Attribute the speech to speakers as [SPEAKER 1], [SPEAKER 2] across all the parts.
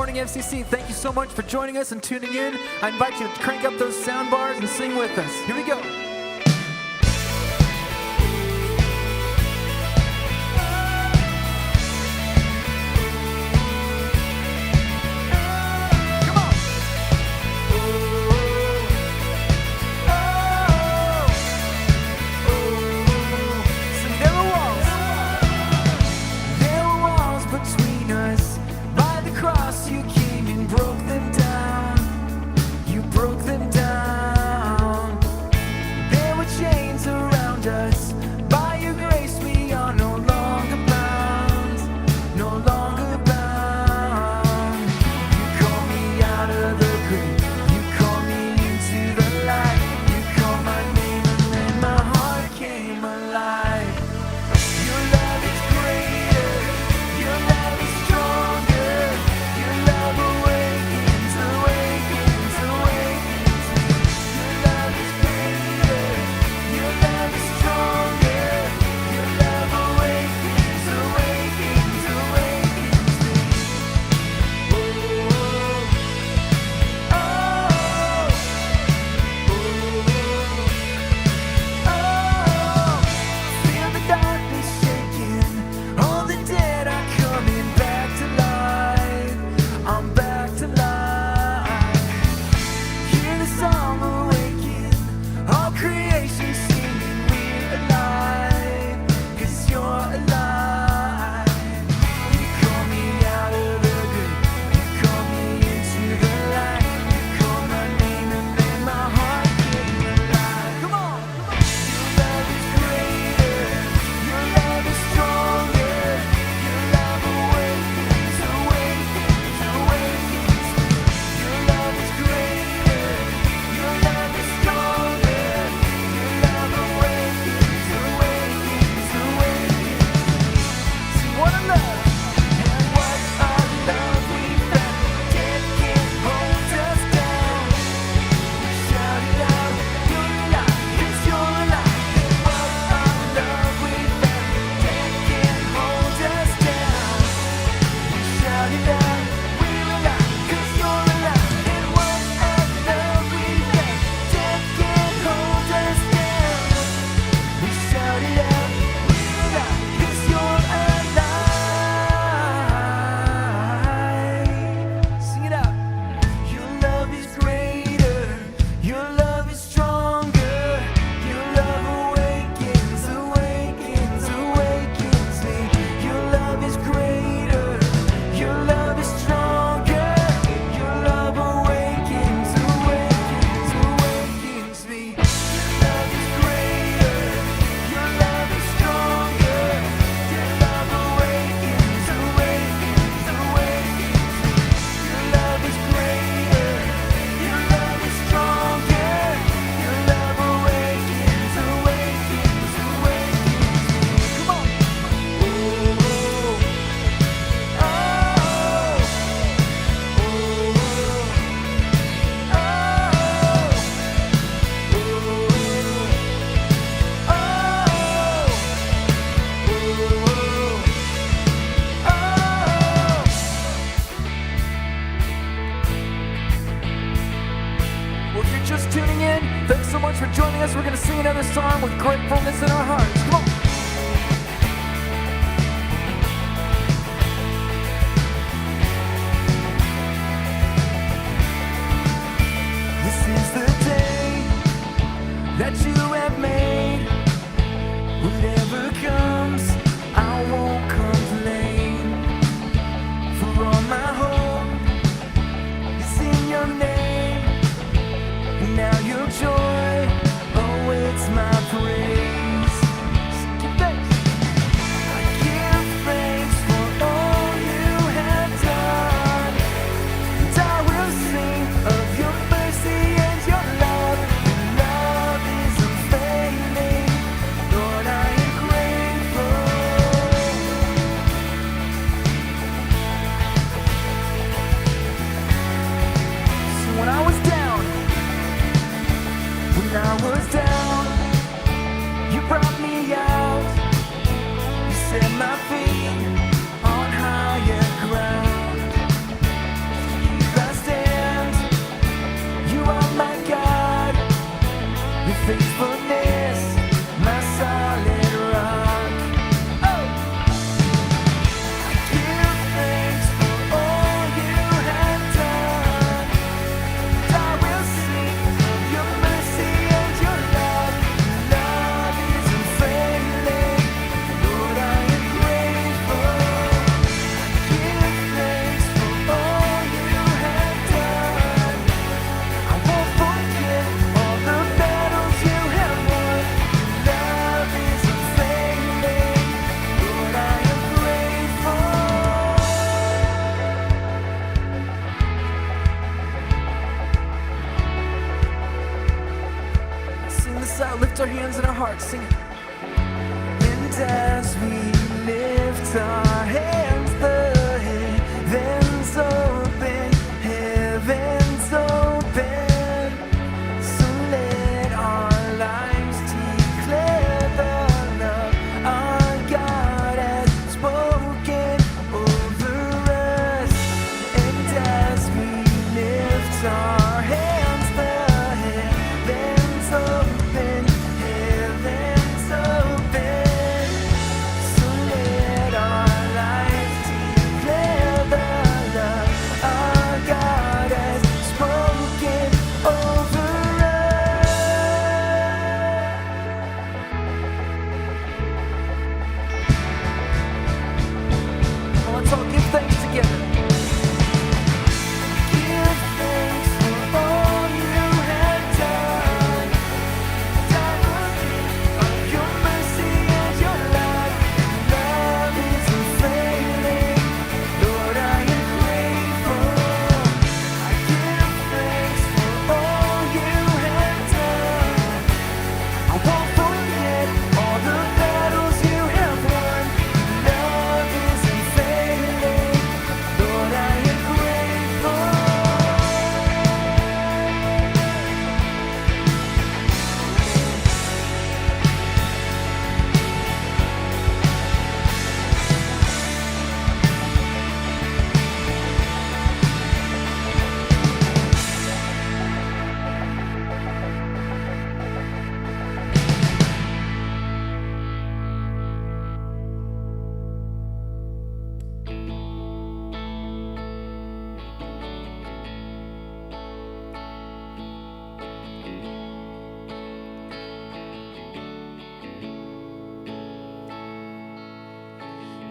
[SPEAKER 1] Morning FCC. Thank you so much for joining us and tuning in. I invite you to crank up those sound bars and sing with us. Here we go. Just tuning in, thanks so much for joining us. We're going to sing another song with gratefulness in our hearts. Come on. This is the day that you have made. Whatever comes, I won't complain. For all my hope is in your name. Now your joy awaits my praise. Give thanks. I give thanks for all you have done, and I will sing of your mercy and your love. Your love is us out. Lift our hands and our hearts, sing it. And as we lift our hands, the heavens open, heavens open. So let our lives declare the love our God has spoken over us. And as we lift our hands, the heavens open, heavens open. So let our lives declare the love our God has spoken over us. Well, let's all give thanks together. Give thanks for all you have done. Of your mercy and your love. Love is unfailing. Lord, I am grateful. I give thanks for all you have done. I won't forget all the battles you have won. Love is unfailing. Lord, I am grateful.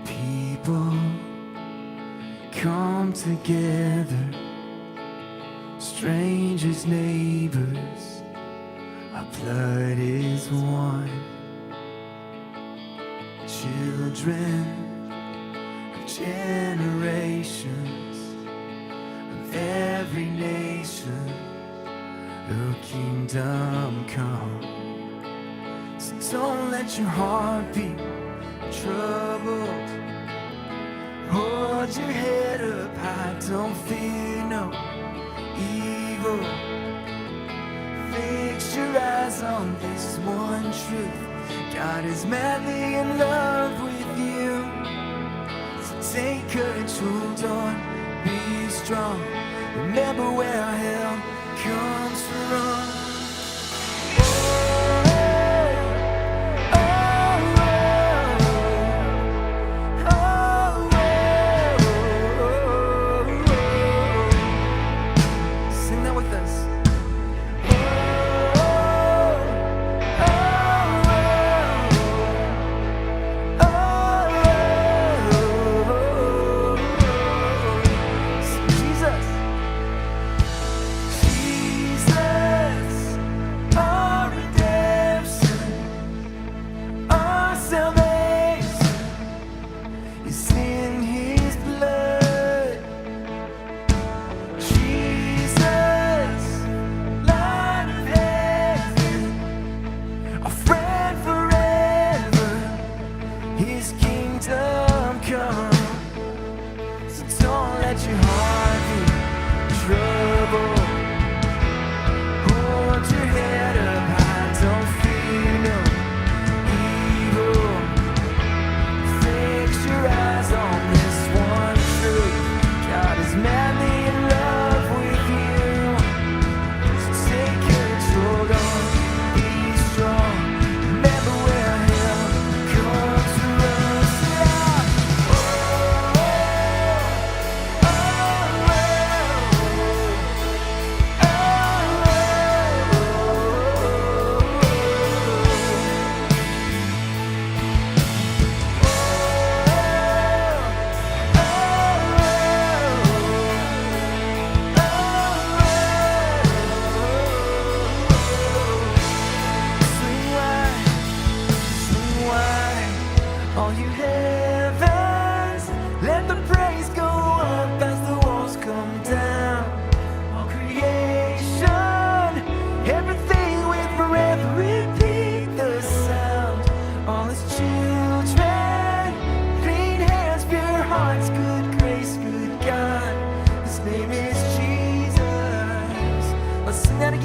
[SPEAKER 1] People come together, strangers, neighbors, our blood is one. Children of generations, of every nation, your kingdom come. So don't let your heart be troubled. Hold your head up high, don't fear no evil. Fix your eyes on this one truth. God is madly in love with you. So take courage, hold on, be strong. Remember where our help comes from. Sing that with us. Jesus. Jesus, our redemption, our salvation is in His blood. Jesus, Light of heaven, our friend forever, His kingdom come. So don't let your heart be troubled. Hold your head up high, don't fear no evil. Fix your eyes on this one truth. God is madly in love with you. So take courage, hold on, be strong. Remember where our help comes from.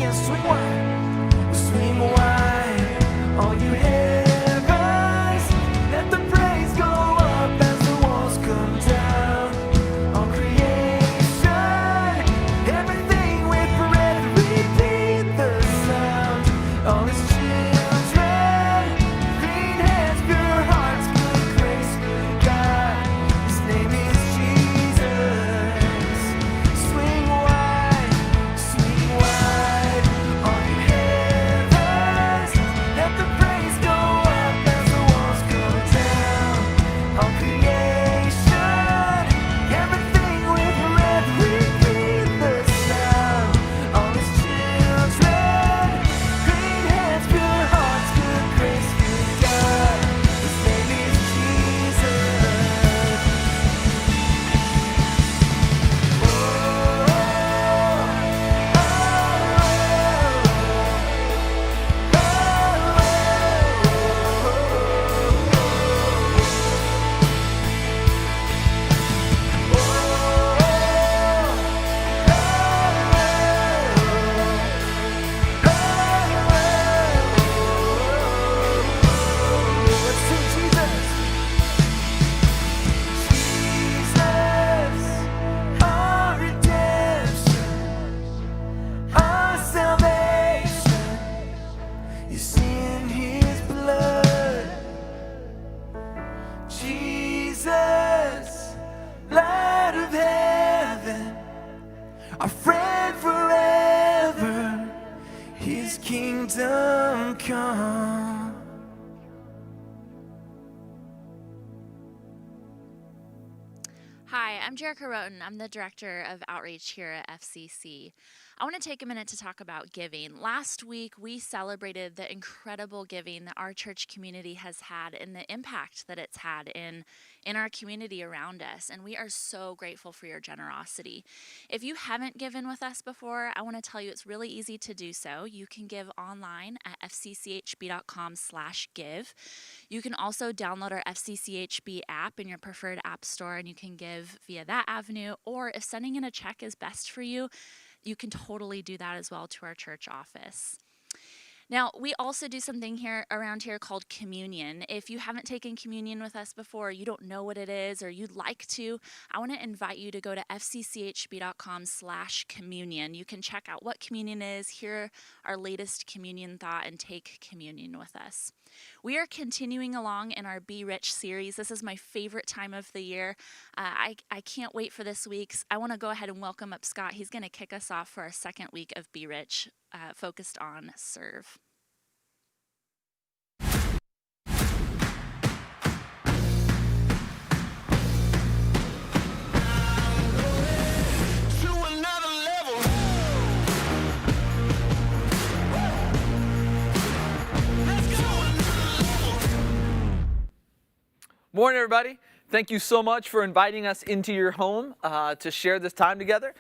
[SPEAKER 1] again. Swing wide, swing wide. All you heavens, let the praise go up as the walls come down. All creation, everything with breath, repeat the sound. All His children, clean hands, pure hearts, good grace, good God. His name is Jesus. Swing wide, swing wide. All you heavens, let the praise go up as the walls come down. All creation, everything with breath, repeat the sound. All His children, clean hands, pure hearts, good grace, good God. His name is Jesus. Let's sing Jesus. Jesus, our redemption, our salvation is in His blood. Jesus, light of heaven, our friend forever, His kingdom come.
[SPEAKER 2] Hi, I'm Jerica Roten. I'm the Director of Outreach here at FCC. I want to take a minute to talk about giving. Last week, we celebrated the incredible giving that our church community has had and the impact that it's had in our community around us. And we are so grateful for your generosity. If you haven't given with us before, I want to tell you it's really easy to do so. You can give online at fcchb.com/give. You can also download our FCCHB app in your preferred app store, and you can give via that avenue. Or if sending in a check is best for you, you can totally do that as well to our church office. Now, we also do something here around here called communion. If you haven't taken communion with us before, you don't know what it is, or you'd like to, I want to invite you to go to fcchb.com/communion. You can check out what communion is, hear our latest communion thought, and take communion with us. We are continuing along in our Be Rich series. This is my favorite time of the year. I can't wait for this week's. I want to go ahead and welcome up Scott. He's going to kick us off for our second week of Be Rich, focused on serve.
[SPEAKER 1] To another level. Let's go.
[SPEAKER 3] Morning, everybody. Thank you so much for inviting us into your home to share this time together.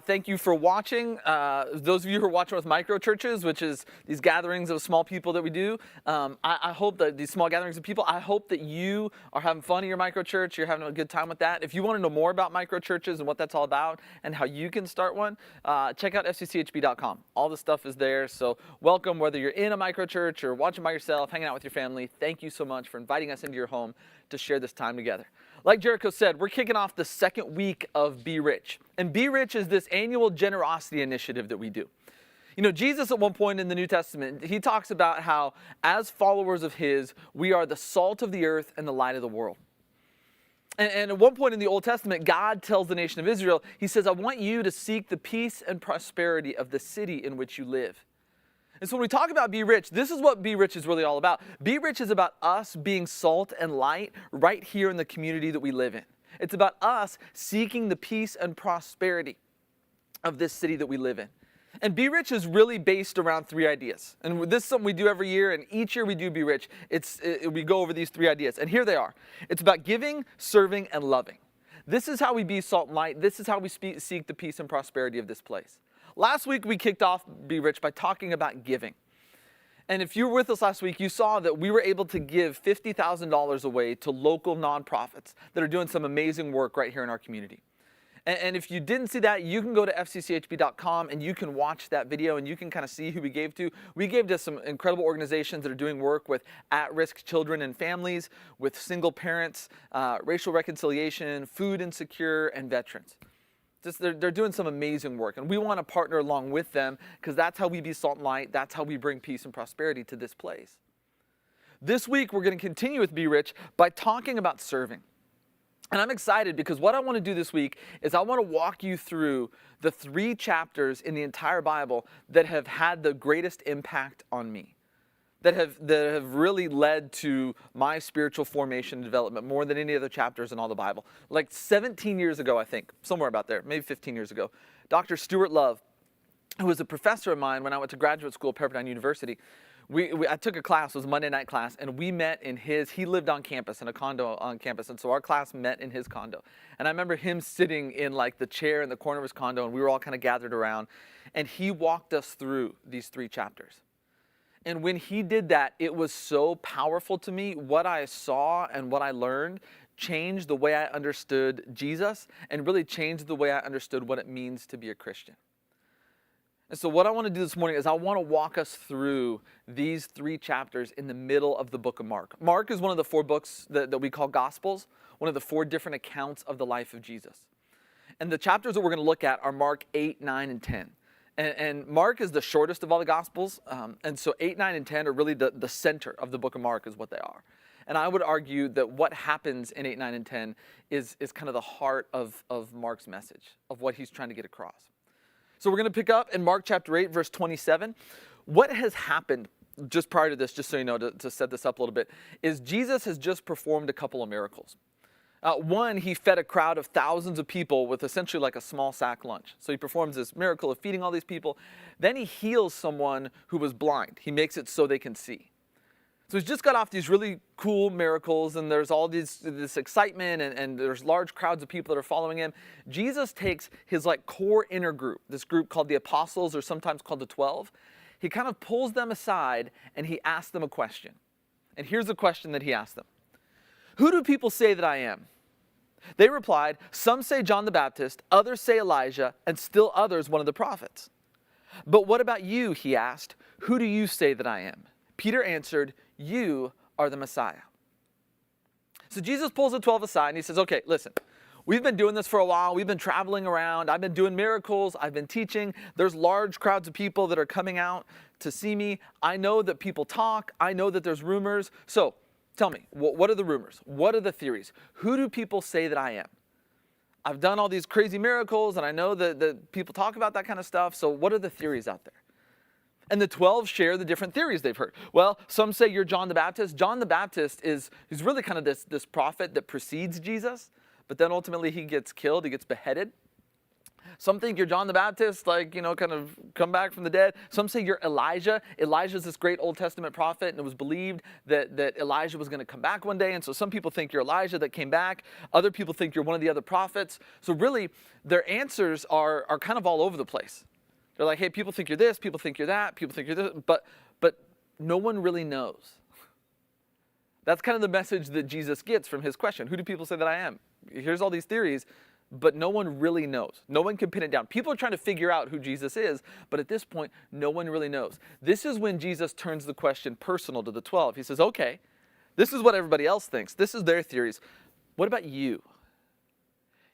[SPEAKER 3] Thank you for watching. Those of you who are watching with micro churches, which is these gatherings of small people that we do, I hope that these small gatherings of people, I hope that you are having fun in your micro church. You're having a good time with that. If you want to know more about micro churches and what that's all about and how you can start one, check out fcchb.com. All the stuff is there. So welcome, whether you're in a micro church or watching by yourself, hanging out with your family. Thank you so much for inviting us into your home to share this time together. Like Jericho said, we're kicking off the second week of Be Rich. And Be Rich is this annual generosity initiative that we do. You know, Jesus at one point in the New Testament, he talks about how as followers of his, we are the salt of the earth and the light of the world. And at one point in the Old Testament, God tells the nation of Israel, he says, I want you to seek the peace and prosperity of the city in which you live. And so when we talk about Be Rich, this is what Be Rich is really all about. Be Rich is about us being salt and light right here in the community that we live in. It's about us seeking the peace and prosperity of this city that we live in. And Be Rich is really based around three ideas. And this is something we do every year, and each year we do Be Rich. We go over these three ideas, and here they are. It's about giving, serving, and loving. This is how we be salt and light. This is how we seek the peace and prosperity of this place. Last week, we kicked off Be Rich by talking about giving. And if you were with us last week, you saw that we were able to give $50,000 away to local nonprofits that are doing some amazing work right here in our community. And if you didn't see that, you can go to fccHB.com and you can watch that video and you can kind of see who we gave to. We gave to some incredible organizations that are doing work with at-risk children and families, with single parents, racial reconciliation, food insecure, and veterans. They're doing some amazing work, and we want to partner along with them because that's how we be salt and light. That's how we bring peace and prosperity to this place. This week, we're going to continue with Be Rich by talking about serving. And I'm excited because what I want to do this week is I want to walk you through the 3 chapters in the entire Bible that have had the greatest impact on me, that have really led to my spiritual formation and development more than any other chapters in all the Bible. Like 17 years ago, I think, somewhere about there, maybe 15 years ago, Dr. Stuart Love, who was a professor of mine when I went to graduate school at Pepperdine University, I took a class, it was a Monday night class, and we met in he lived on campus, in a condo on campus, and so our class met in his condo. And I remember him sitting in like the chair in the corner of his condo, and we were all kind of gathered around, and he walked us through these 3 chapters. And when he did that, it was so powerful to me. What I saw and what I learned changed the way I understood Jesus, and really changed the way I understood what it means to be a Christian. And so what I want to do this morning is I want to walk us through these 3 chapters in the middle of the book of Mark. Mark is one of the 4 books that we call Gospels, one of the 4 different accounts of the life of Jesus. And the chapters that we're going to look at are Mark 8, 9, and 10. And Mark is the shortest of all the Gospels, and so 8, 9, and 10 are really the center of the book of Mark is what they are. And I would argue that what happens in 8, 9, and 10 is kind of the heart of Mark's message, of what he's trying to get across. So we're going to pick up in Mark chapter 8, verse 27. What has happened just prior to this, just so you know, to set this up a little bit, is Jesus has just performed a couple of miracles. One, he fed a crowd of thousands of people with essentially like a small sack lunch. So he performs this miracle of feeding all these people. Then he heals someone who was blind. He makes it so they can see. So he's just got off these really cool miracles, and there's all this excitement, and there's large crowds of people that are following him. Jesus takes his like core inner group, this group called the apostles, or sometimes called the 12. He kind of pulls them aside, and he asks them a question. And here's the question that he asked them. Who do people say that I am? They replied, some say John the Baptist, others say Elijah, and still others one of the prophets. But what about you, he asked, who do you say that I am? Peter answered, you are the Messiah. So Jesus pulls the 12 aside and he says, okay, listen, we've been doing this for a while. We've been traveling around. I've been doing miracles. I've been teaching. There's large crowds of people that are coming out to see me. I know that people talk. I know that there's rumors. So tell me, what are the rumors? What are the theories? Who do people say that I am? I've done all these crazy miracles, and I know that people talk about that kind of stuff. So what are the theories out there? And the 12 share the different theories they've heard. Well, some say you're John the Baptist. John the Baptist he's really kind of this prophet that precedes Jesus, but then ultimately he gets killed, he gets beheaded. Some think you're John the Baptist, like, kind of come back from the dead. Some say you're Elijah. Elijah's this great Old Testament prophet, and it was believed that Elijah was going to come back one day. And so some people think you're Elijah that came back. Other people think you're one of the other prophets. So really, their answers are kind of all over the place. They're like, hey, people think you're this, people think you're that, people think you're this, but no one really knows. That's kind of the message that Jesus gets from his question. Who do people say that I am? Here's all these theories, but no one really knows. No one can pin it down. People are trying to figure out who Jesus is, but at this point, no one really knows. This is when Jesus turns the question personal to the 12. He says, okay, this is what everybody else thinks. This is their theories. What about you?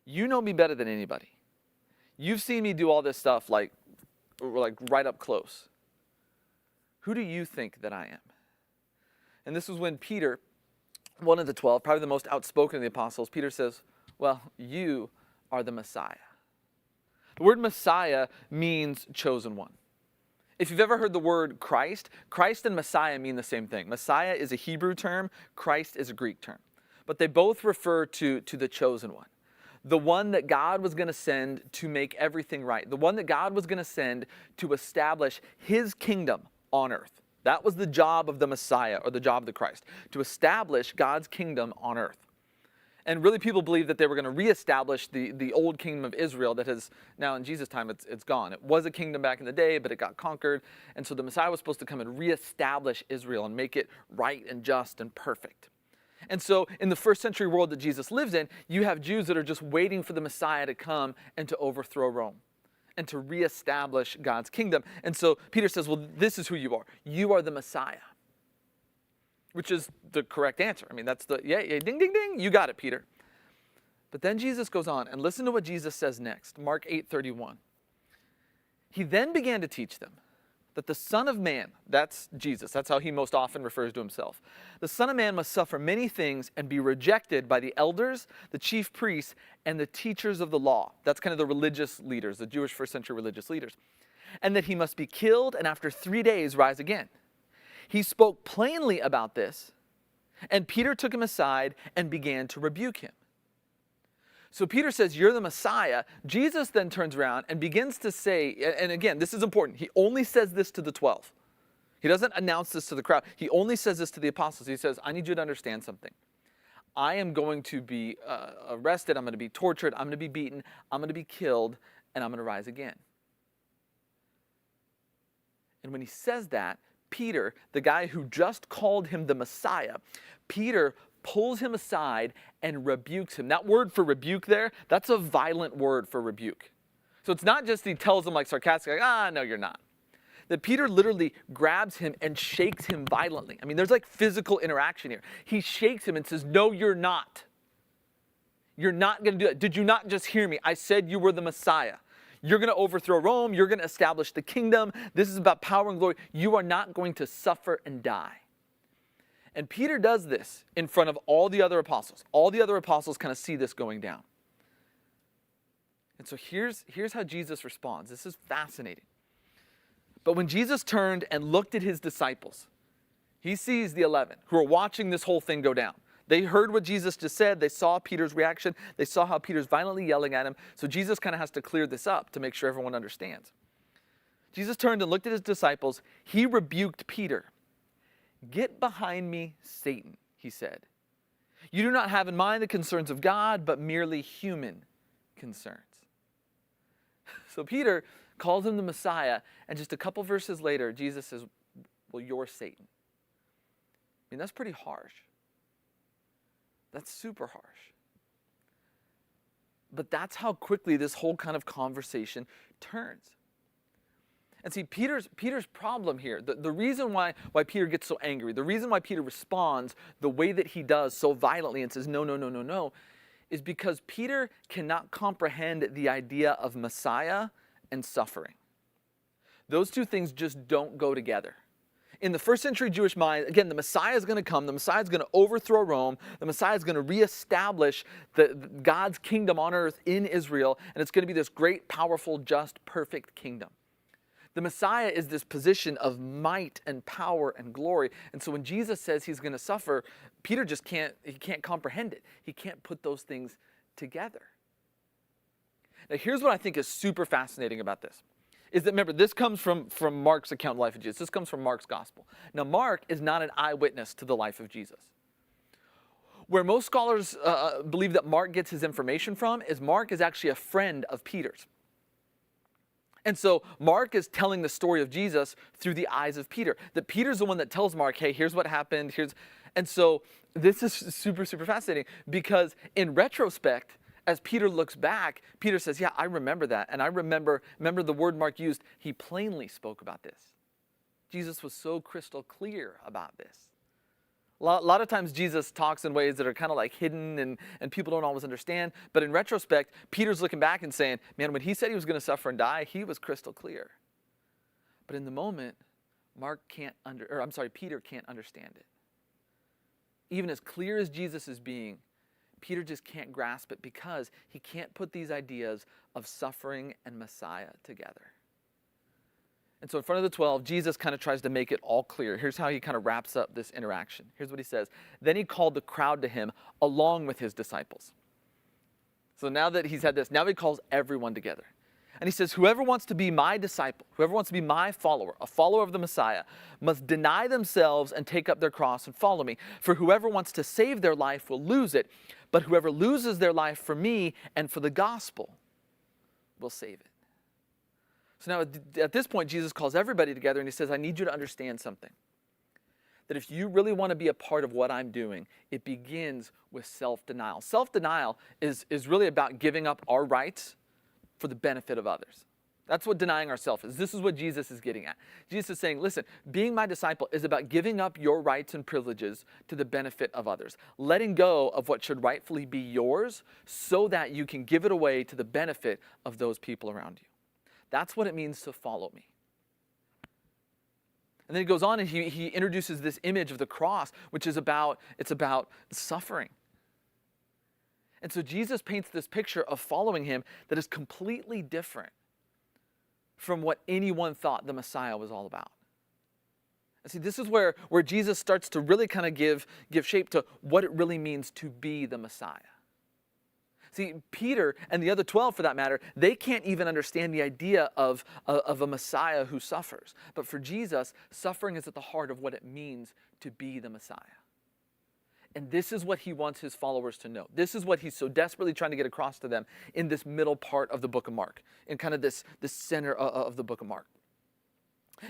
[SPEAKER 3] You know me better than anybody. You've seen me do all this stuff like right up close. Who do you think that I am? And this is when Peter, one of the 12, probably the most outspoken of the apostles, Peter says, well, you are the Messiah. The word Messiah means chosen one. If you've ever heard the word Christ and Messiah mean the same thing. Messiah is a Hebrew term, Christ is a Greek term. But they both refer to the chosen one. The one that God was going to send to make everything right. The one that God was going to send to establish his kingdom on earth. That was the job of the Messiah, or the job of the Christ, to establish God's kingdom on earth. And really people believe that they were going to reestablish the old kingdom of Israel that has, now in Jesus' time, it's gone. It was a kingdom back in the day, but it got conquered. And so the Messiah was supposed to come and reestablish Israel and make it right and just and perfect. And so in the first century world that Jesus lives in, you have Jews that are just waiting for the Messiah to come and to overthrow Rome and to reestablish God's kingdom. And so Peter says, well, this is who you are. You are the Messiah, which is the correct answer. I mean, that's the, yeah, ding, ding, ding. You got it, Peter. But then Jesus goes on, and listen to what Jesus says next. Mark 8:31. He then began to teach them that the Son of Man, that's Jesus, that's how he most often refers to himself. The Son of Man must suffer many things and be rejected by the elders, the chief priests, and the teachers of the law. That's kind of the religious leaders, the Jewish first century religious leaders. And that he must be killed and after 3 days rise again. He spoke plainly about this, and Peter took him aside and began to rebuke him. So Peter says, you're the Messiah. Jesus then turns around and begins to say, and again, this is important. He only says this to the 12. He doesn't announce this to the crowd. He only says this to the apostles. He says, I need you to understand something. I am going to be arrested. I'm going to be tortured. I'm going to be beaten. I'm going to be killed, and I'm going to rise again. And when he says that, Peter, the guy who just called him the Messiah, Peter pulls him aside and rebukes him. That word for rebuke there, that's a violent word for rebuke. So it's not just he tells him like sarcastically, no, you're not. That Peter literally grabs him and shakes him violently. I mean, there's like physical interaction here. He shakes him and says, no, you're not. You're not going to do that. Did you not just hear me? I said you were the Messiah. You're going to overthrow Rome. You're going to establish the kingdom. This is about power and glory. You are not going to suffer and die. And Peter does this in front of all the other apostles. All the other apostles kind of see this going down. And so here's how Jesus responds. This is fascinating. But when Jesus turned and looked at his disciples, he sees the 11 who are watching this whole thing go down. They heard what Jesus just said. They saw Peter's reaction. They saw how Peter's violently yelling at him. So Jesus kind of has to clear this up to make sure everyone understands. Jesus turned and looked at his disciples. He rebuked Peter. Get behind me, Satan, he said. You do not have in mind the concerns of God, but merely human concerns. So Peter calls him the Messiah, and just a couple verses later, Jesus says, well, you're Satan. I mean, that's pretty harsh. That's super harsh. But that's how quickly this whole kind of conversation turns. And see, Peter's problem here, the reason why Peter gets so angry, the reason why Peter responds the way that he does so violently and says, no, is because Peter cannot comprehend the idea of Messiah and suffering. Those two things just don't go together. In the first century Jewish mind, again, the Messiah is going to come. The Messiah is going to overthrow Rome. The Messiah is going to reestablish God's kingdom on earth in Israel. And it's going to be this great, powerful, just, perfect kingdom. The Messiah is this position of might and power and glory. And so when Jesus says he's going to suffer, Peter just can't comprehend it. He can't put those things together. Now here's what I think is super fascinating about this. Is that, remember, this comes from Mark's account of the life of Jesus. This comes from Mark's gospel. Now, Mark is not an eyewitness to the life of Jesus. Where most scholars believe that Mark gets his information from is Mark is actually a friend of Peter's. And so Mark is telling the story of Jesus through the eyes of Peter. That Peter's the one that tells Mark, hey, here's what happened. And so this is super, super fascinating because in retrospect, as Peter looks back, Peter says, yeah, I remember that. And I remember the word Mark used, he plainly spoke about this. Jesus was so crystal clear about this. A lot of times Jesus talks in ways that are kind of like hidden and people don't always understand. But in retrospect, Peter's looking back and saying, man, when he said he was going to suffer and die, he was crystal clear. But in the moment, Peter can't understand it. Even as clear as Jesus is being, Peter just can't grasp it because he can't put these ideas of suffering and Messiah together. And so in front of the 12, Jesus kind of tries to make it all clear. Here's how he kind of wraps up this interaction. Here's what he says. Then he called the crowd to him along with his disciples. So now that he's had this, now he calls everyone together. And he says, whoever wants to be my disciple, whoever wants to be my follower, a follower of the Messiah, must deny themselves and take up their cross and follow me. For whoever wants to save their life will lose it, but whoever loses their life for me and for the gospel will save it. So now at this point, Jesus calls everybody together and he says, I need you to understand something. that if you really want to be a part of what I'm doing, it begins with self-denial. Self-denial is really about giving up our rights for the benefit of others. That's what denying ourselves is. This is what Jesus is getting at. Jesus is saying, listen, being my disciple is about giving up your rights and privileges to the benefit of others. Letting go of what should rightfully be yours so that you can give it away to the benefit of those people around you. That's what it means to follow me. And then he goes on and he introduces this image of the cross, which is about suffering. And so Jesus paints this picture of following him that is completely different from what anyone thought the Messiah was all about. And see, this is where Jesus starts to really kind of give shape to what it really means to be the Messiah. See, Peter and the other 12, for that matter, they can't even understand the idea of a Messiah who suffers. But for Jesus, suffering is at the heart of what it means to be the Messiah. And this is what he wants his followers to know. This is what he's so desperately trying to get across to them in this middle part of the book of Mark, in kind of this center of the book of Mark.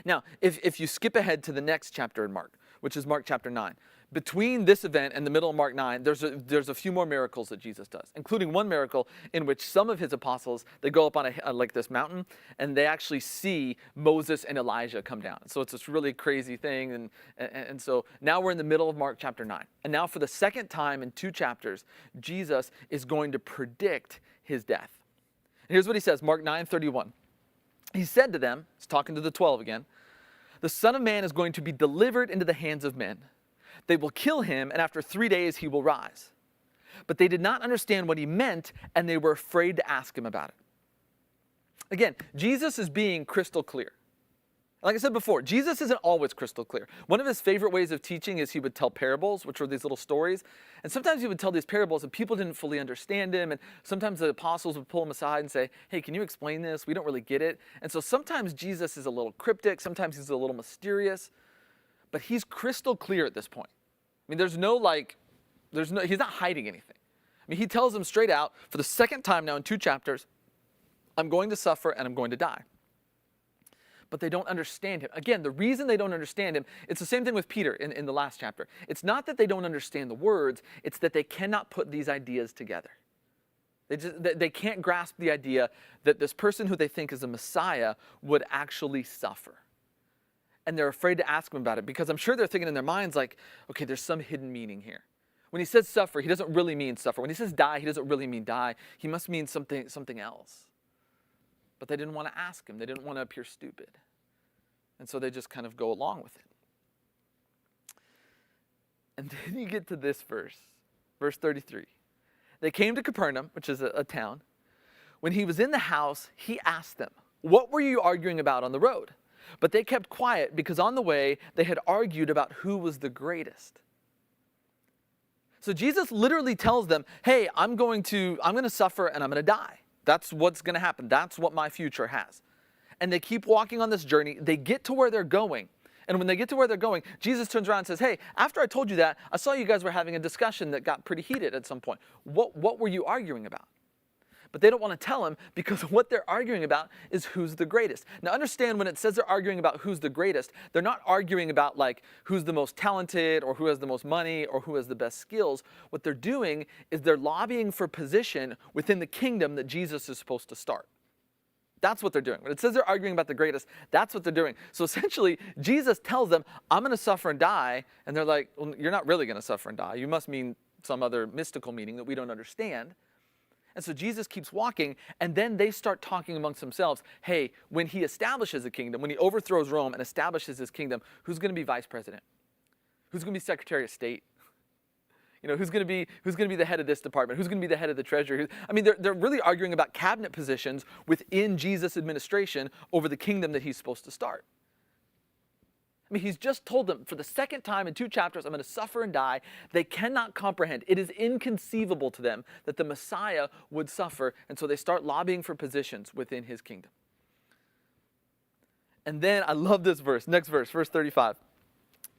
[SPEAKER 3] Now, if you skip ahead to the next chapter in Mark, which is Mark chapter 9, between this event and the middle of Mark 9, there's a few more miracles that Jesus does, including one miracle in which some of his apostles, they go up on like this mountain, and they actually see Moses and Elijah come down. So it's this really crazy thing, and so now we're in the middle of Mark chapter 9. And now for the second time in 2 chapters, Jesus is going to predict his death. And here's what he says, Mark 9:31. He said to them, he's talking to the 12 again, "The Son of Man is going to be delivered into the hands of men. They will kill him, and after 3 days he will rise." But they did not understand what he meant, and they were afraid to ask him about it. Again, Jesus is being crystal clear. Like I said before, Jesus isn't always crystal clear. One of his favorite ways of teaching is he would tell parables, which were these little stories. And sometimes he would tell these parables and people didn't fully understand him. And sometimes the apostles would pull him aside and say, hey, can you explain this? We don't really get it. And so sometimes Jesus is a little cryptic. Sometimes he's a little mysterious. But he's crystal clear at this point. I mean, he's not hiding anything. I mean, he tells them straight out for the second time now in 2 chapters, I'm going to suffer and I'm going to die. But they don't understand him. Again, the reason they don't understand him, it's the same thing with Peter in the last chapter. It's not that they don't understand the words, it's that they cannot put these ideas together. They can't grasp the idea that this person who they think is a Messiah would actually suffer. And they're afraid to ask him about it because I'm sure they're thinking in their minds like, okay, there's some hidden meaning here. When he says suffer, he doesn't really mean suffer. When he says die, he doesn't really mean die. He must mean something else. But they didn't want to ask him. They didn't want to appear stupid. And so they just kind of go along with it. And then you get to this verse 33. They came to Capernaum, which is a town. When he was in the house, he asked them, what were you arguing about on the road? But they kept quiet because on the way they had argued about who was the greatest. So Jesus literally tells them, hey, I'm going to suffer and I'm going to die. That's what's going to happen. That's what my future has. And they keep walking on this journey. They get to where they're going. And when they get to where they're going, Jesus turns around and says, hey, after I told you that, I saw you guys were having a discussion that got pretty heated at some point. What were you arguing about? But they don't want to tell him because what they're arguing about is who's the greatest. Now understand when it says they're arguing about who's the greatest, they're not arguing about like who's the most talented or who has the most money or who has the best skills. What they're doing is they're lobbying for position within the kingdom that Jesus is supposed to start. That's what they're doing. When it says they're arguing about the greatest, that's what they're doing. So essentially, Jesus tells them, I'm going to suffer and die. And they're like, well, you're not really going to suffer and die. You must mean some other mystical meaning that we don't understand. And so Jesus keeps walking, and then they start talking amongst themselves, hey, when he establishes a kingdom, when he overthrows Rome and establishes his kingdom, who's going to be vice president? Who's going to be Secretary of State? You know, who's going to be the head of this department? Who's going to be the head of the treasury? I mean, they're really arguing about cabinet positions within Jesus' administration over the kingdom that he's supposed to start. I mean, he's just told them for the second time in 2 chapters, I'm going to suffer and die. They cannot comprehend. It is inconceivable to them that the Messiah would suffer. And so they start lobbying for positions within his kingdom. And then I love this verse. Next verse, verse 35.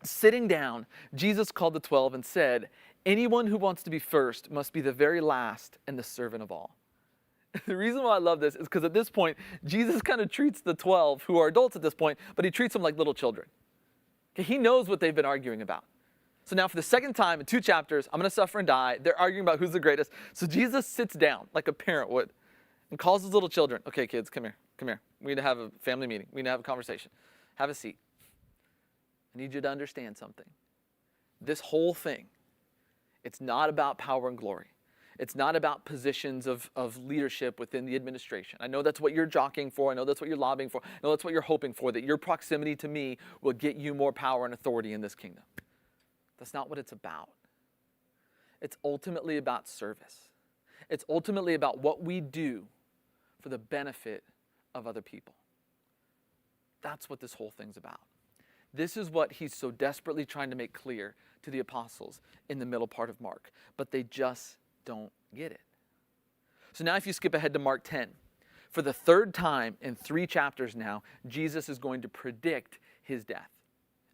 [SPEAKER 3] Sitting down, Jesus called the 12 and said, anyone who wants to be first must be the very last and the servant of all. The reason why I love this is because at this point, Jesus kind of treats the 12, who are adults at this point, but he treats them like little children. Okay, he knows what they've been arguing about. So now for the second time in 2 chapters, I'm going to suffer and die. They're arguing about who's the greatest. So Jesus sits down like a parent would and calls his little children. Okay, kids, come here. Come here. We need to have a family meeting. We need to have a conversation. Have a seat. I need you to understand something. This whole thing, it's not about power and glory. It's not about positions of leadership within the administration. I know that's what you're jockeying for. I know that's what you're lobbying for. I know that's what you're hoping for, that your proximity to me will get you more power and authority in this kingdom. That's not what it's about. It's ultimately about service. It's ultimately about what we do for the benefit of other people. That's what this whole thing's about. This is what he's so desperately trying to make clear to the apostles in the middle part of Mark, but they just don't get it. So now if you skip ahead to Mark 10, for the third time in 3 chapters now, Jesus is going to predict his death.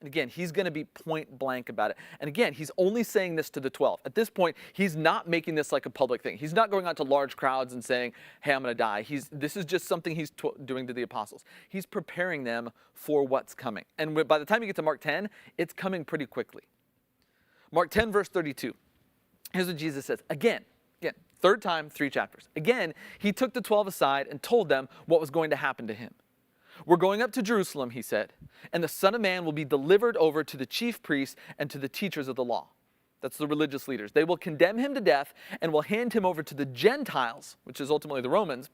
[SPEAKER 3] And again, he's going to be point blank about it. And again, he's only saying this to the 12. At this point, he's not making this like a public thing. He's not going out to large crowds and saying, hey, I'm going to die. This is just something he's doing to the apostles. He's preparing them for what's coming. And by the time you get to Mark 10, it's coming pretty quickly. Mark 10, verse 32. Here's what Jesus says. Again, third time, 3 chapters. Again, he took the 12 aside and told them what was going to happen to him. We're going up to Jerusalem, he said, and the Son of Man will be delivered over to the chief priests and to the teachers of the law. That's the religious leaders. They will condemn him to death and will hand him over to the Gentiles, which is ultimately the Romans,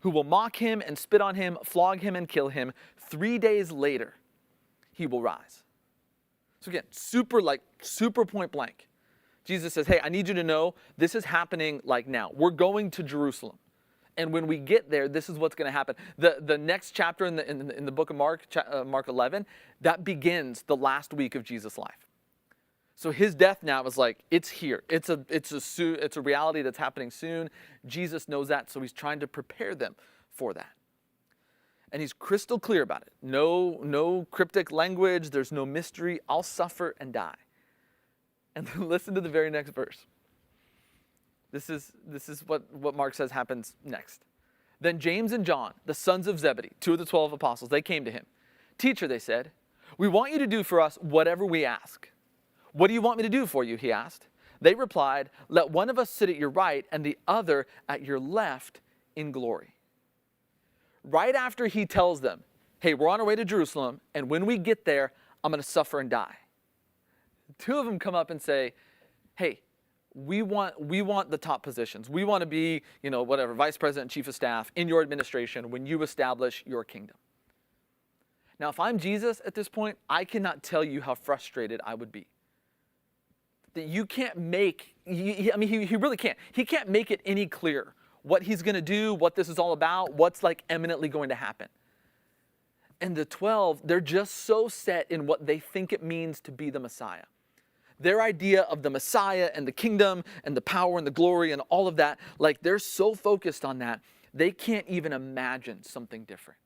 [SPEAKER 3] who will mock him and spit on him, flog him and kill him. 3 days later, he will rise. So again, super point blank. Jesus says, hey, I need you to know this is happening like now. We're going to Jerusalem. And when we get there, this is what's going to happen. The next chapter in the book of Mark, Mark 11, that begins the last week of Jesus' life. So his death now is like, it's here. It's a reality that's happening soon. Jesus knows that, so he's trying to prepare them for that. And he's crystal clear about it. No cryptic language. There's no mystery. I'll suffer and die. And then listen to the very next verse. This is what Mark says happens next. Then James and John, the sons of Zebedee, 2 of the 12 apostles, they came to him. Teacher, they said, we want you to do for us whatever we ask. What do you want me to do for you? He asked. They replied, let one of us sit at your right and the other at your left in glory. Right after he tells them, hey, we're on our way to Jerusalem, and when we get there, I'm going to suffer and die. 2 of them come up and say, hey, we want the top positions. We want to be, vice president, chief of staff in your administration when you establish your kingdom. Now, if I'm Jesus at this point, I cannot tell you how frustrated I would be. That you can't make, he really can't. He can't make it any clearer what he's going to do, what this is all about, what's like eminently going to happen. And the 12, they're just so set in what they think it means to be the Messiah. Their idea of the Messiah and the kingdom and the power and the glory and all of that, like they're so focused on that, they can't even imagine something different.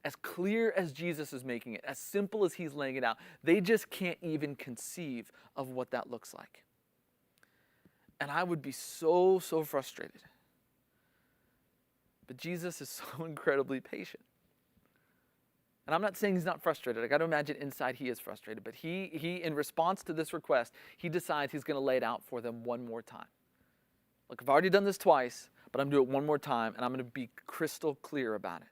[SPEAKER 3] As clear as Jesus is making it, as simple as he's laying it out, they just can't even conceive of what that looks like. And I would be so frustrated. But Jesus is so incredibly patient. And I'm not saying he's not frustrated. I got to imagine inside he is frustrated. But he, in response to this request, he decides he's going to lay it out for them one more time. Look, I've already done this twice, but I'm going to do it one more time, and I'm going to be crystal clear about it.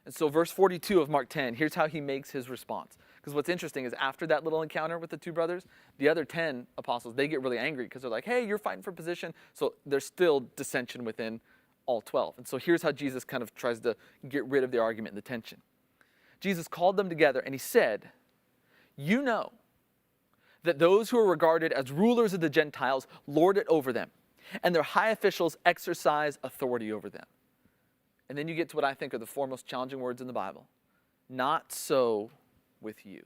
[SPEAKER 3] And so verse 42 of Mark 10, here's how he makes his response. Because what's interesting is after that little encounter with the 2 brothers, the other 10 apostles, they get really angry because they're like, hey, you're fighting for position. So there's still dissension within all 12. And so here's how Jesus kind of tries to get rid of the argument and the tension. Jesus called them together and he said, you know that those who are regarded as rulers of the Gentiles lord it over them, and their high officials exercise authority over them. And then you get to what I think are the 4 most challenging words in the Bible. Not so with you.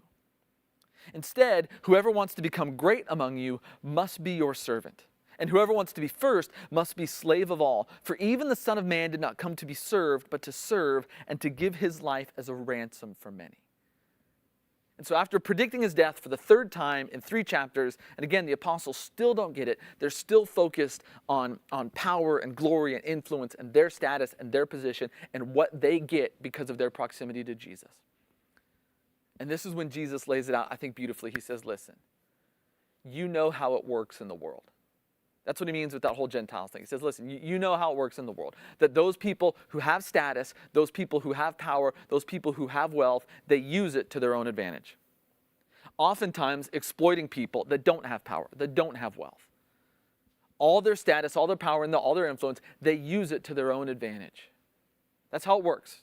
[SPEAKER 3] Instead, whoever wants to become great among you must be your servant. And whoever wants to be first must be slave of all. For even the Son of Man did not come to be served, but to serve and to give his life as a ransom for many. And so after predicting his death for the 3rd time in 3 chapters, and again, the apostles still don't get it. They're still focused on power and glory and influence and their status and their position and what they get because of their proximity to Jesus. And this is when Jesus lays it out, I think, beautifully. He says, listen, you know how it works in the world. That's what he means with that whole Gentiles thing. He says, listen, you know how it works in the world. That those people who have status, those people who have power, those people who have wealth, they use it to their own advantage. Oftentimes exploiting people that don't have power, that don't have wealth. All their status, all their power, and all their influence, they use it to their own advantage. That's how it works.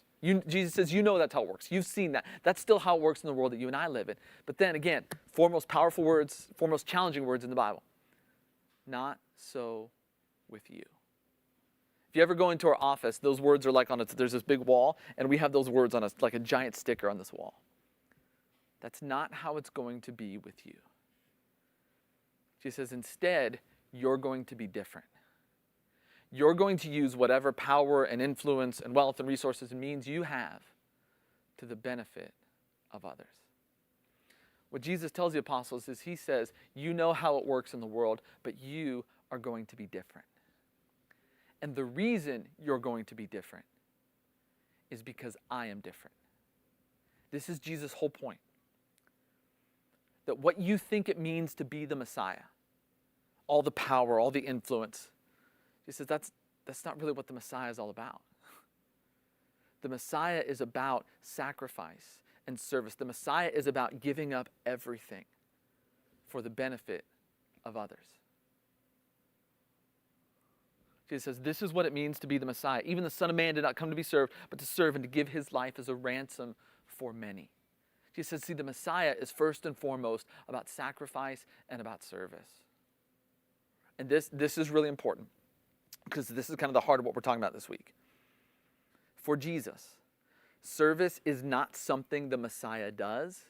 [SPEAKER 3] Jesus says, you know that's how it works. You've seen that. That's still how it works in the world that you and I live in. But then again, four most powerful words, four most challenging words in the Bible. Not so with you. If you ever go into our office, those words are like there's this big wall, and we have those words on like a giant sticker on this wall. That's not how it's going to be with you. Jesus says, instead, you're going to be different. You're going to use whatever power and influence and wealth and resources and means you have to the benefit of others. What Jesus tells the apostles is he says, you know how it works in the world, but you are going to be different. And the reason you're going to be different is because I am different. This is Jesus' whole point. That what you think it means to be the Messiah, all the power, all the influence, he says that's not really what the Messiah is all about. The Messiah is about sacrifice and service. The Messiah is about giving up everything for the benefit of others. Jesus says, this is what it means to be the Messiah. Even the Son of Man did not come to be served, but to serve and to give his life as a ransom for many. Jesus says, see, the Messiah is first and foremost about sacrifice and about service. And this is really important, because this is kind of the heart of what we're talking about this week. For Jesus, service is not something the Messiah does.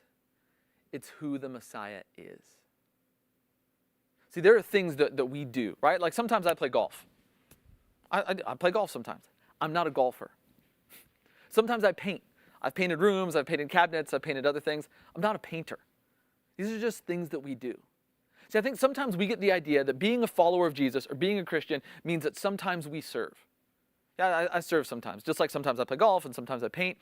[SPEAKER 3] It's who the Messiah is. See, there are things that we do, right? Like sometimes I play golf. I play golf sometimes. I'm not a golfer. Sometimes I paint. I've painted rooms, I've painted cabinets, I've painted other things. I'm not a painter. These are just things that we do. See, I think sometimes we get the idea that being a follower of Jesus or being a Christian means that sometimes we serve. Yeah, I serve sometimes, just like sometimes I play golf and sometimes I paint.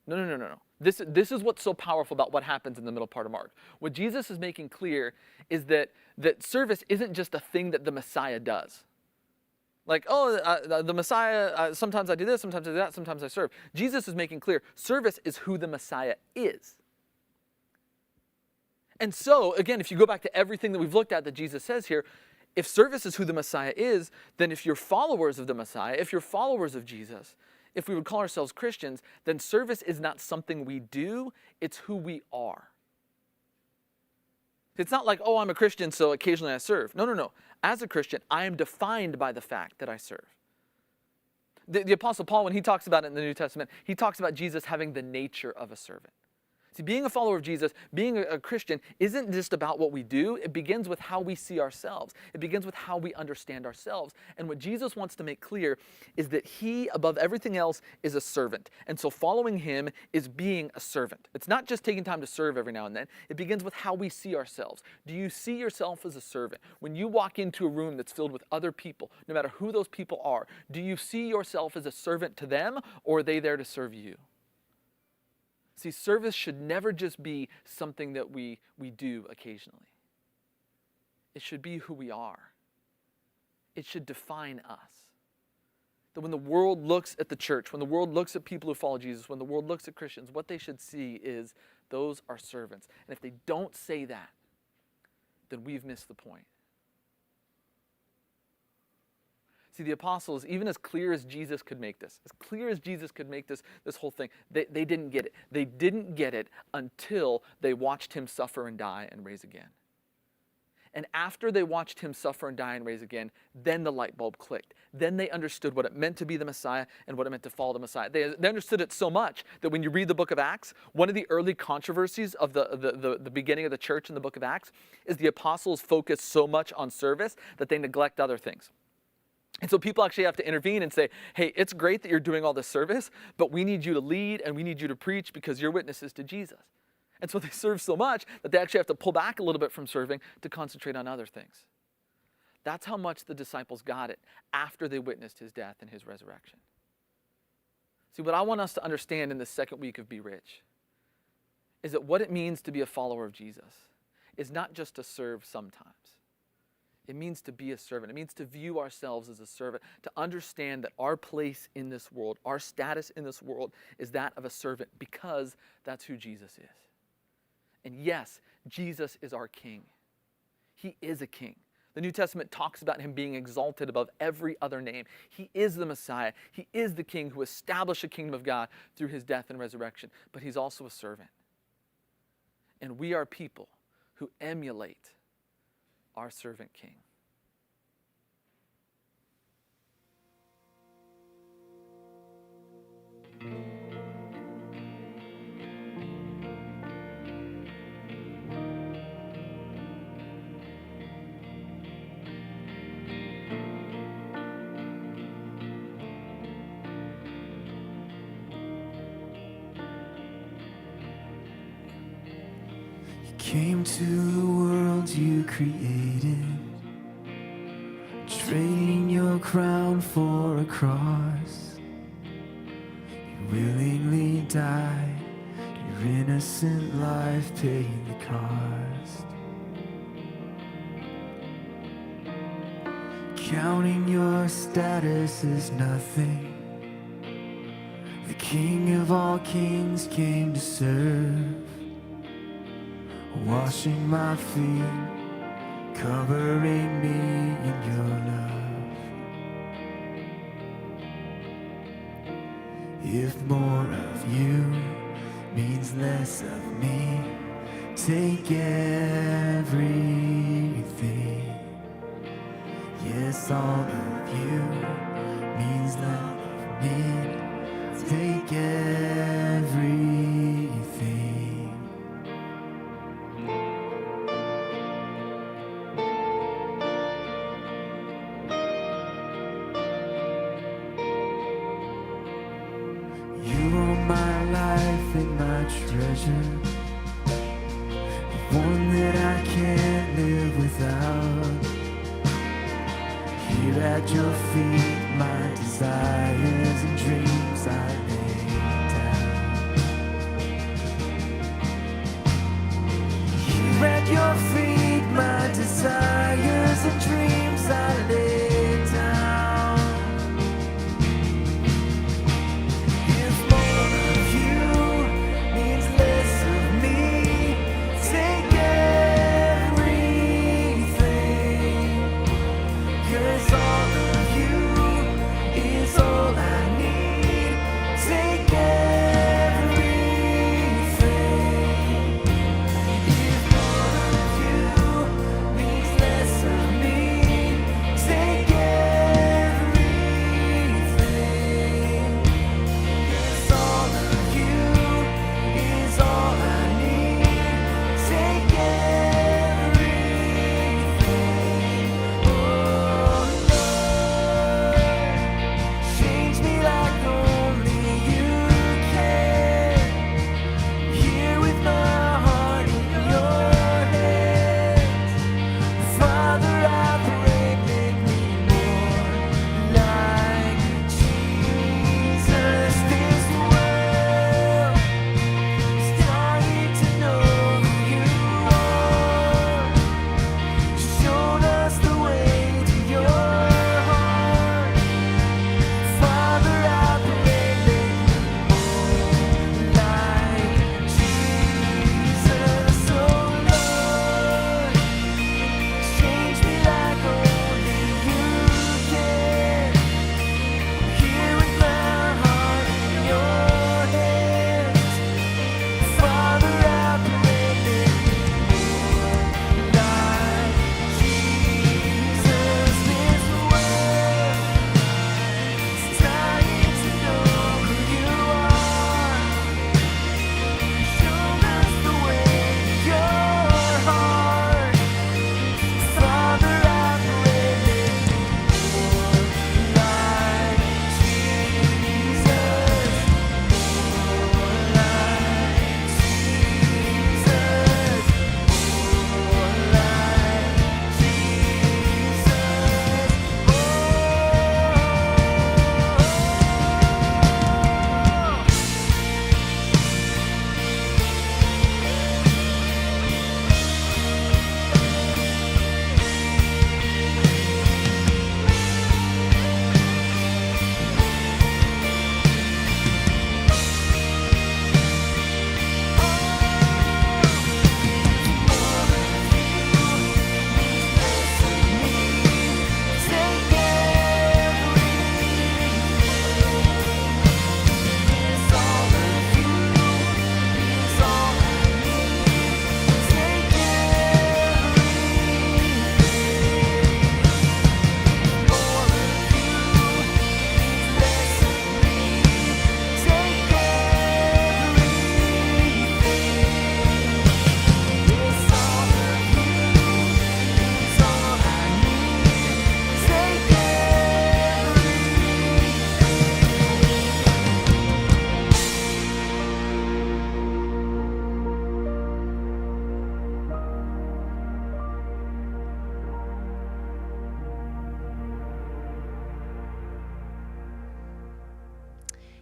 [SPEAKER 3] No. This is what's so powerful about what happens in the middle part of Mark. What Jesus is making clear is that service isn't just a thing that the Messiah does. Like, the Messiah, sometimes I do this, sometimes I do that, sometimes I serve. Jesus is making clear, service is who the Messiah is. And so, again, if you go back to everything that we've looked at that Jesus says here, if service is who the Messiah is, then if you're followers of the Messiah, if you're followers of Jesus, if we would call ourselves Christians, then service is not something we do, it's who we are. It's not like, I'm a Christian, so occasionally I serve. No. As a Christian, I am defined by the fact that I serve. The Apostle Paul, when he talks about it in the New Testament, he talks about Jesus having the nature of a servant. See, being a follower of Jesus, being a Christian, isn't just about what we do. It begins with how we see ourselves. It begins with how we understand ourselves. And what Jesus wants to make clear is that he, above everything else, is a servant. And so following him is being a servant. It's not just taking time to serve every now and then. It begins with how we see ourselves. Do you see yourself as a servant? When you walk into a room that's filled with other people, no matter who those people are, do you see yourself as a servant to them, or are they there to serve you? See, service should never just be something that we do occasionally. It should be who we are. It should define us. That when the world looks at the church, when the world looks at people who follow Jesus, when the world looks at Christians, what they should see is those are servants. And if they don't say that, then we've missed the point. See, the apostles, even as clear as Jesus could make this, this whole thing, they didn't get it. They didn't get it until they watched him suffer and die and raise again. And after they watched him suffer and die and raise again, then the light bulb clicked. Then they understood what it meant to be the Messiah and what it meant to follow the Messiah. They understood it so much that when you read the book of Acts, one of the early controversies of the beginning of the church in the book of Acts is the apostles focus so much on service that they neglect other things. And so people actually have to intervene and say, hey, it's great that you're doing all this service, but we need you to lead and we need you to preach because you're witnesses to Jesus. And so they serve so much that they actually have to pull back a little bit from serving to concentrate on other things. That's how much the disciples got it after they witnessed his death and his resurrection. See, what I want us to understand in this second week of Be Rich is that what it means to be a follower of Jesus is not just to serve sometimes. It means to be a servant. It means to view ourselves as a servant, to understand that our place in this world, our status in this world is that of a servant because that's who Jesus is. And yes, Jesus is our King. He is a king. The New Testament talks about him being exalted above every other name. He is the Messiah. He is the king who established the kingdom of God through his death and resurrection. But he's also a servant. And we are people who emulate our servant king.
[SPEAKER 1] Came to the world you created, trading your crown for a cross. You willingly died, your innocent life paying the cost. Counting your status as nothing, the King of all kings came to serve. Washing my feet, covering me in your love. If more of you means less of me, take everything. Yes, all of you means less of me, take everything. Treasure, the one that I can't live without. Here at your feet, my desires and dreams I lay down. Here at your feet, my desires and dreams I lay down.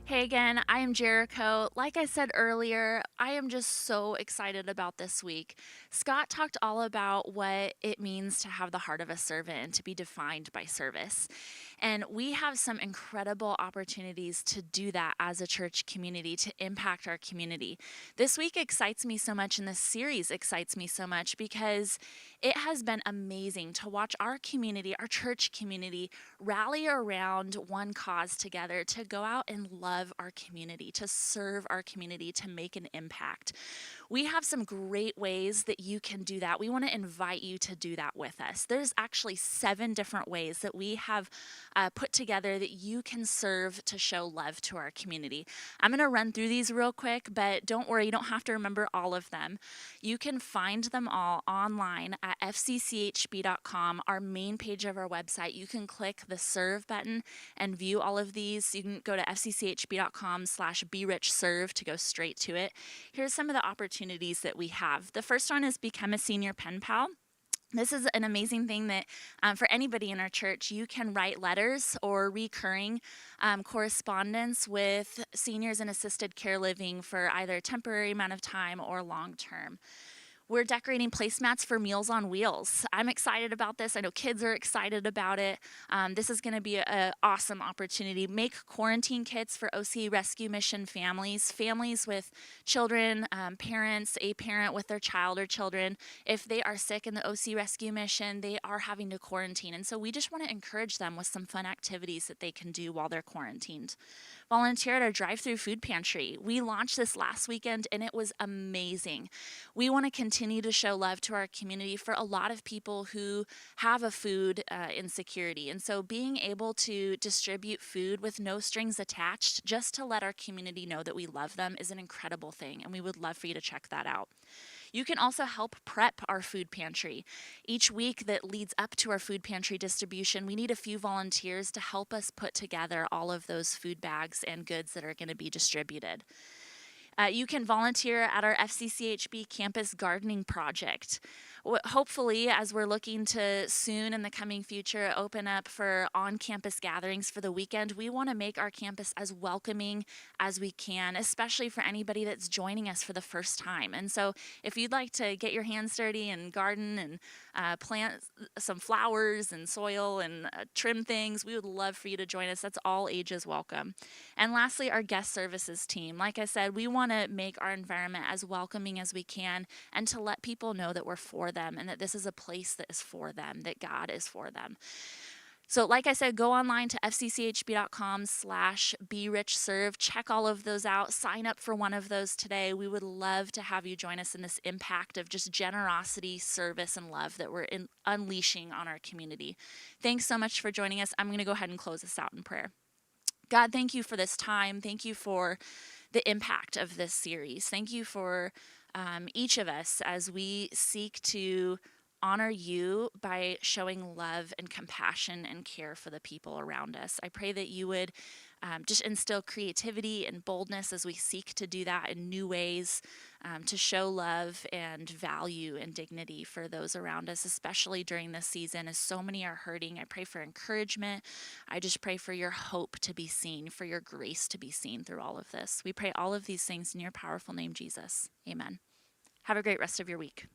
[SPEAKER 2] Hey again, I am Jericho. Like I said earlier, I am just so excited about this week. Scott talked all about what it means to have the heart of a servant and to be defined by service. And we have some incredible opportunities to do that as a church community, to impact our community. This week excites me so much, and this series excites me so much because it has been amazing to watch our community, our church community, rally around one cause together to go out and love our community, to serve our community, to make an impact. We have some great ways that you can do that. We want to invite you to do that with us. There's actually 7 different ways that we have put together that you can serve to show love to our community. I'm going to run through these real quick, but don't worry, you don't have to remember all of them. You can find them all online at fccHB.com, our main page of our website. You can click the serve button and view all of these. You can go to fccHB.com/BeRichServe to go straight to it. Here's some of the opportunities that we have. The first one is Become a Senior Pen Pal. This is an amazing thing that for anybody in our church, you can write letters or recurring correspondence with seniors in assisted care living for either a temporary amount of time or long term. We're decorating placemats for Meals on Wheels. I'm excited about this. I know kids are excited about it. This is going to be an awesome opportunity. Make quarantine kits for OC Rescue Mission families, families with children, parents, a parent with their child or children. If they are sick in the OC Rescue Mission, they are having to quarantine. And so we just want to encourage them with some fun activities that they can do while they're quarantined. Volunteer at our drive-through food pantry. We launched this last weekend and it was amazing. We want to continue to show love to our community for a lot of people who have a food insecurity. And so being able to distribute food with no strings attached, just to let our community know that we love them, is an incredible thing. And we would love for you to check that out. You can also help prep our food pantry. Each week that leads up to our food pantry distribution, we need a few volunteers to help us put together all of those food bags and goods that are going to be distributed. You can volunteer at our FCCHB campus gardening project. Hopefully, as we're looking to soon in the coming future open up for on-campus gatherings for the weekend, we want to make our campus as welcoming as we can, especially for anybody that's joining us for the first time. And so if you'd like to get your hands dirty and garden and plant some flowers and soil and trim things, we would love for you to join us. That's all ages welcome. And lastly, our guest services team. Like I said, we want to make our environment as welcoming as we can and to let people know that we're for them and that this is a place that is for them, that God is for them. So like I said, go online to fccHB.com/BeRichServe. Check all of those out. Sign up for one of those today. We would love to have you join us in this impact of just generosity, service, and love that we're unleashing on our community. Thanks so much for joining us. I'm going to go ahead and close this out in prayer. God, thank you for this time. Thank you for the impact of this series. Thank you for each of us as we seek to honor you by showing love and compassion and care for the people around us. I pray that you would just instill creativity and boldness as we seek to do that in new ways, to show love and value and dignity for those around us, especially during this season as so many are hurting. I pray for encouragement. I just pray for your hope to be seen, for your grace to be seen through all of this. We pray all of these things in your powerful name, Jesus. Amen. Have a great rest of your week.